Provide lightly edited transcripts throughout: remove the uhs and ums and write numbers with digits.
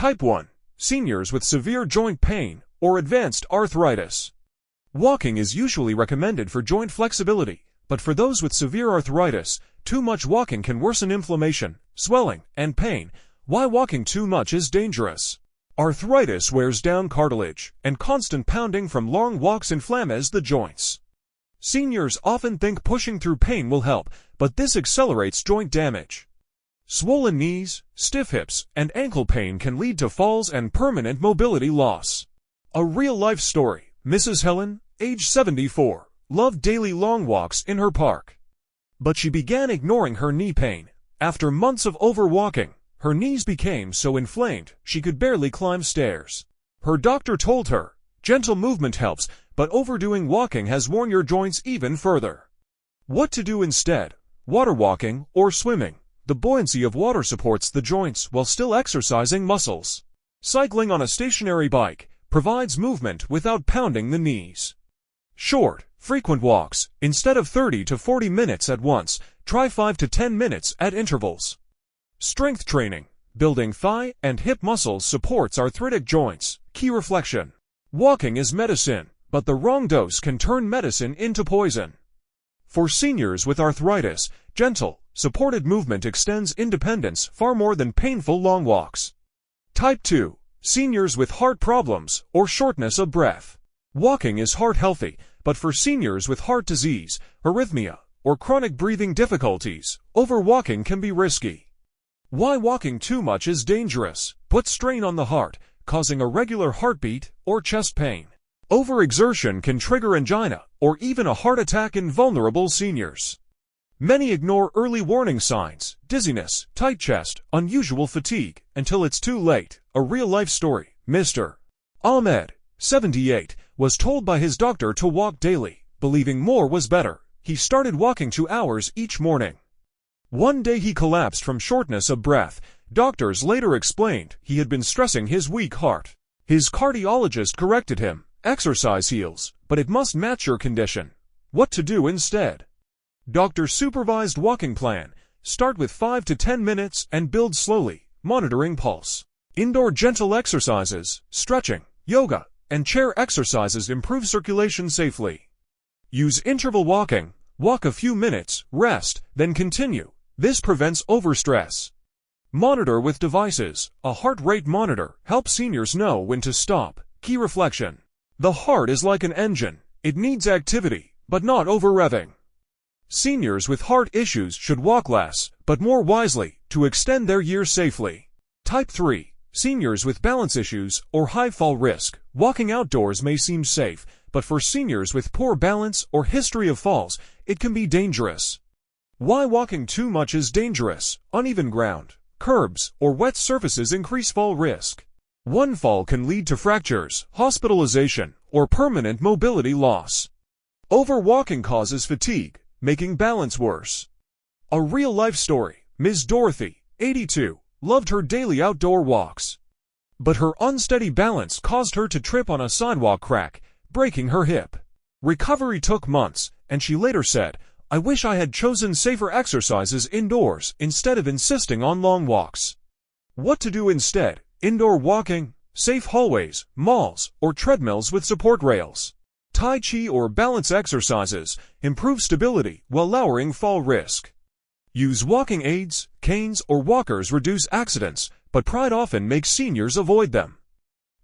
Type 1. Seniors with severe joint pain or advanced arthritis. Walking is usually recommended for joint flexibility, but for those with severe arthritis, too much walking can worsen inflammation, swelling, and pain. Why walking too much is dangerous. Arthritis wears down cartilage, and constant pounding from long walks inflames the joints. Seniors often think pushing through pain will help, but this accelerates joint damage. Swollen knees, stiff hips, and ankle pain can lead to falls and permanent mobility loss. A real-life story. Mrs. Helen, age 74, loved daily long walks in her park. But she began ignoring her knee pain. After months of overwalking, her knees became so inflamed she could barely climb stairs. Her doctor told her, "Gentle movement helps, but overdoing walking has worn your joints even further." What to do instead? Water walking or swimming. The buoyancy of water supports the joints while still exercising muscles. Cycling on a stationary bike provides movement without pounding the knees. Short, frequent walks. Instead of 30 to 40 minutes at once, try 5 to 10 minutes at intervals. Strength training. Building thigh and hip muscles supports arthritic joints. Key reflection. Walking is medicine, but the wrong dose can turn medicine into poison. For seniors with arthritis, gentle, supported movement extends independence far more than painful long walks. Type 2. Seniors with heart problems or shortness of breath. Walking is heart healthy, but for seniors with heart disease, arrhythmia, or chronic breathing difficulties, overwalking can be risky. Why walking too much is dangerous? Put strain on the heart, causing irregular heartbeat or chest pain. Overexertion can trigger angina or even a heart attack in vulnerable seniors. Many ignore early warning signs, dizziness, tight chest, unusual fatigue, until it's too late. A real-life story. Mr. Ahmed, 78, was told by his doctor to walk daily, believing more was better. He started walking 2 hours each morning. One day he collapsed from shortness of breath. Doctors later explained he had been stressing his weak heart. His cardiologist corrected him. Exercise heals, but it must match your condition. What to do instead? Doctor-supervised walking plan. Start with 5 to 10 minutes and build slowly, monitoring pulse. Indoor gentle exercises, stretching, yoga, and chair exercises improve circulation safely. Use interval walking. Walk a few minutes, rest, then continue. This prevents overstress. Monitor with devices. A heart rate monitor helps seniors know when to stop. Key reflection. The heart is like an engine. It needs activity, but not over-revving. Seniors with heart issues should walk less, but more wisely, to extend their years safely. Type 3. Seniors with balance issues or high fall risk. Walking outdoors may seem safe, but for seniors with poor balance or history of falls, it can be dangerous. Why walking too much is dangerous? Uneven ground, curbs, or wet surfaces increase fall risk. One fall can lead to fractures, hospitalization, or permanent mobility loss. Overwalking causes fatigue, making balance worse. A real-life story. Ms. Dorothy, 82, loved her daily outdoor walks. But her unsteady balance caused her to trip on a sidewalk crack, breaking her hip. Recovery took months, and she later said, "I wish I had chosen safer exercises indoors instead of insisting on long walks." What to do instead? Indoor walking, safe hallways, malls, or treadmills with support rails. Tai Chi or balance exercises improve stability while lowering fall risk. Use walking aids, canes, or walkers reduce accidents, but pride often makes seniors avoid them.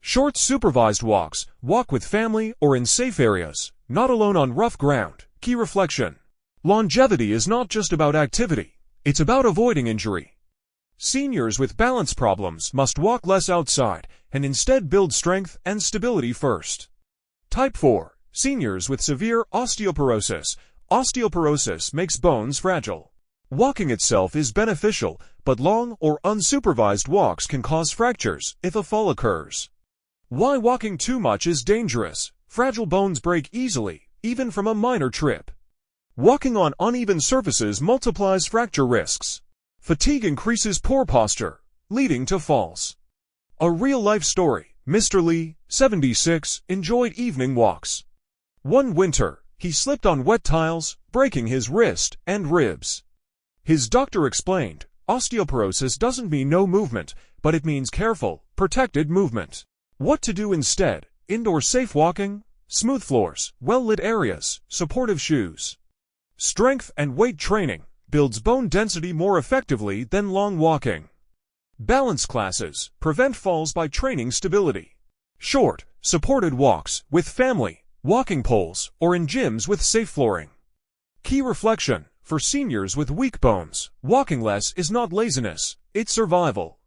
Short supervised walks. Walk with family or in safe areas, not alone on rough ground. Key reflection. Longevity is not just about activity, it's about avoiding injury. Seniors with balance problems must walk less outside and instead build strength and stability first. Type 4. Seniors with severe osteoporosis. Osteoporosis makes bones fragile. Walking itself is beneficial, but long or unsupervised walks can cause fractures if a fall occurs. Why walking too much is dangerous? Fragile bones break easily, even from a minor trip. Walking on uneven surfaces multiplies fracture risks. Fatigue increases poor posture, leading to falls. A real-life story. Mr. Lee, 76, enjoyed evening walks. One winter, he slipped on wet tiles, breaking his wrist and ribs. His doctor explained, osteoporosis doesn't mean no movement, but it means careful, protected movement. What to do instead? Indoor safe walking, smooth floors, well-lit areas, supportive shoes. Strength and weight training builds bone density more effectively than long walking. Balance classes prevent falls by training stability. Short, supported walks with family, walking poles, or in gyms with safe flooring. Key reflection: for seniors with weak bones, walking less is not laziness, it's survival.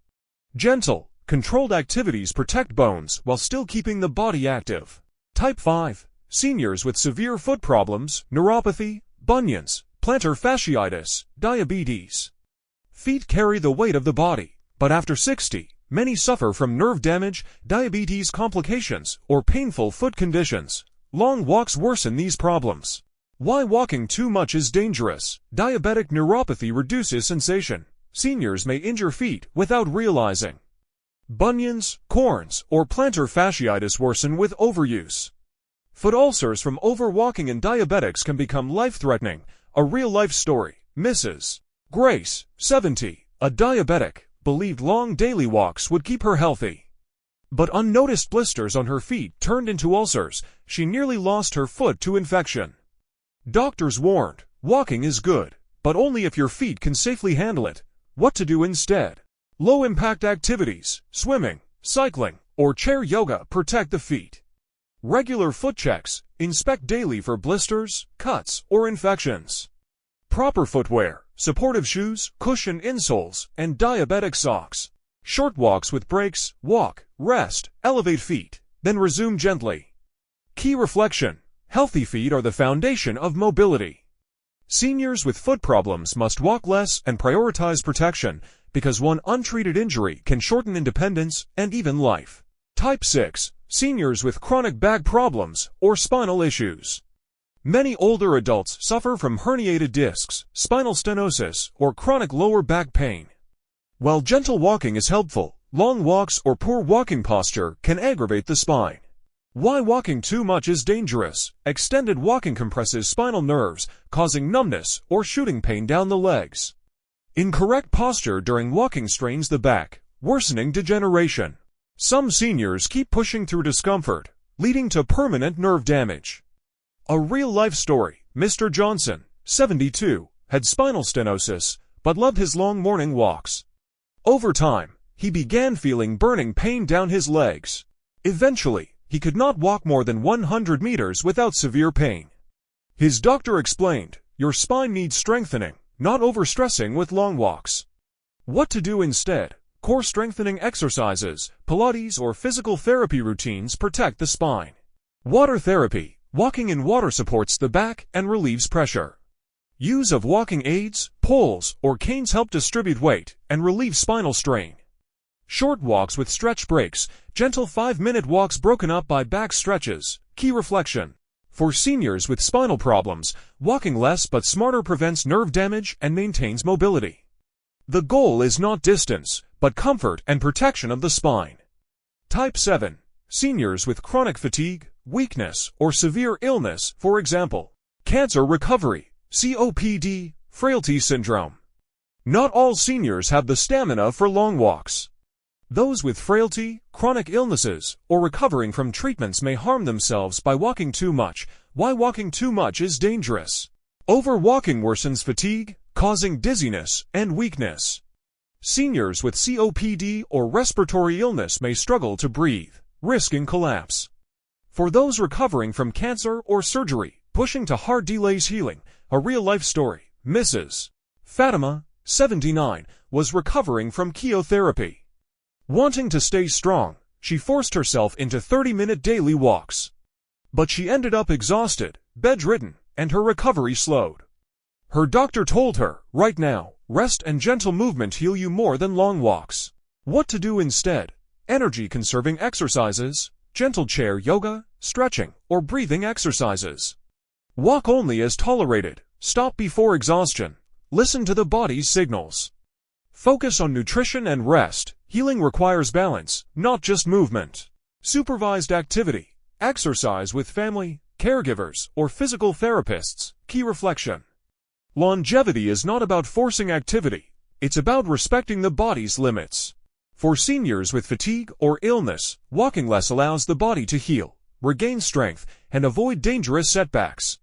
Gentle, controlled activities protect bones while still keeping the body active. Type 5. Seniors with severe foot problems, neuropathy, bunions, plantar fasciitis, diabetes. Feet carry the weight of the body, but after 60, many suffer from nerve damage, diabetes complications, or painful foot conditions. Long walks worsen these problems. Why walking too much is dangerous. Diabetic neuropathy reduces sensation. Seniors may injure feet without realizing. Bunions, corns, or plantar fasciitis worsen with overuse. Foot ulcers from overwalking in diabetics can become life-threatening. A real-life story. Mrs. Grace, 70, a diabetic, believed long daily walks would keep her healthy. But unnoticed blisters on her feet turned into ulcers. She nearly lost her foot to infection. Doctors warned, walking is good, but only if your feet can safely handle it. What to do instead? Low-impact activities, swimming, cycling, or chair yoga protect the feet. Regular foot checks, inspect daily for blisters, cuts, or infections. Proper footwear, supportive shoes, cushion insoles, and diabetic socks. Short walks with breaks, walk, rest, elevate feet, then resume gently. Key reflection: healthy feet are the foundation of mobility. Seniors with foot problems must walk less and prioritize protection, because one untreated injury can shorten independence and even life. Type 6. Seniors with chronic back problems or spinal issues. Many older adults suffer from herniated discs, spinal stenosis, or chronic lower back pain. While gentle walking is helpful, long walks or poor walking posture can aggravate the spine. Why walking too much is dangerous. Extended walking compresses spinal nerves, causing numbness or shooting pain down the legs. Incorrect posture during walking strains the back, worsening degeneration. Some seniors keep pushing through discomfort, leading to permanent nerve damage. A real-life story: Mr. Johnson, 72, had spinal stenosis, but loved his long morning walks. Over time, he began feeling burning pain down his legs. Eventually, he could not walk more than 100 meters without severe pain. His doctor explained, "Your spine needs strengthening, not overstressing with long walks." What to do instead? Core strengthening exercises, Pilates or physical therapy routines protect the spine. Water therapy, walking in water supports the back and relieves pressure. Use of walking aids, poles, or canes help distribute weight and relieve spinal strain. Short walks with stretch breaks, gentle 5-minute walks broken up by back stretches. Key reflection: for seniors with spinal problems, walking less but smarter prevents nerve damage and maintains mobility. The goal is not distance, but comfort and protection of the spine. Type 7. Seniors with chronic fatigue, weakness, or severe illness, for example, cancer recovery, COPD, frailty syndrome. Not all seniors have the stamina for long walks. Those with frailty, chronic illnesses, or recovering from treatments may harm themselves by walking too much. Why walking too much is dangerous. Overwalking worsens fatigue, causing dizziness and weakness. Seniors with COPD or respiratory illness may struggle to breathe, risking collapse. For those recovering from cancer or surgery, pushing too hard delays healing. A real-life story: Mrs. Fatima, 79, was recovering from chemotherapy. Wanting to stay strong, she forced herself into 30-minute daily walks. But she ended up exhausted, bedridden, and her recovery slowed. Her doctor told her, "Right now, rest and gentle movement heal you more than long walks." What to do instead? Energy-conserving exercises, gentle chair yoga, stretching, or breathing exercises. Walk only as tolerated. Stop before exhaustion. Listen to the body's signals. Focus on nutrition and rest. Healing requires balance, not just movement. Supervised activity. Exercise with family, caregivers, or physical therapists. Key reflection: longevity is not about forcing activity. It's about respecting the body's limits. For seniors with fatigue or illness, walking less allows the body to heal, regain strength, and avoid dangerous setbacks.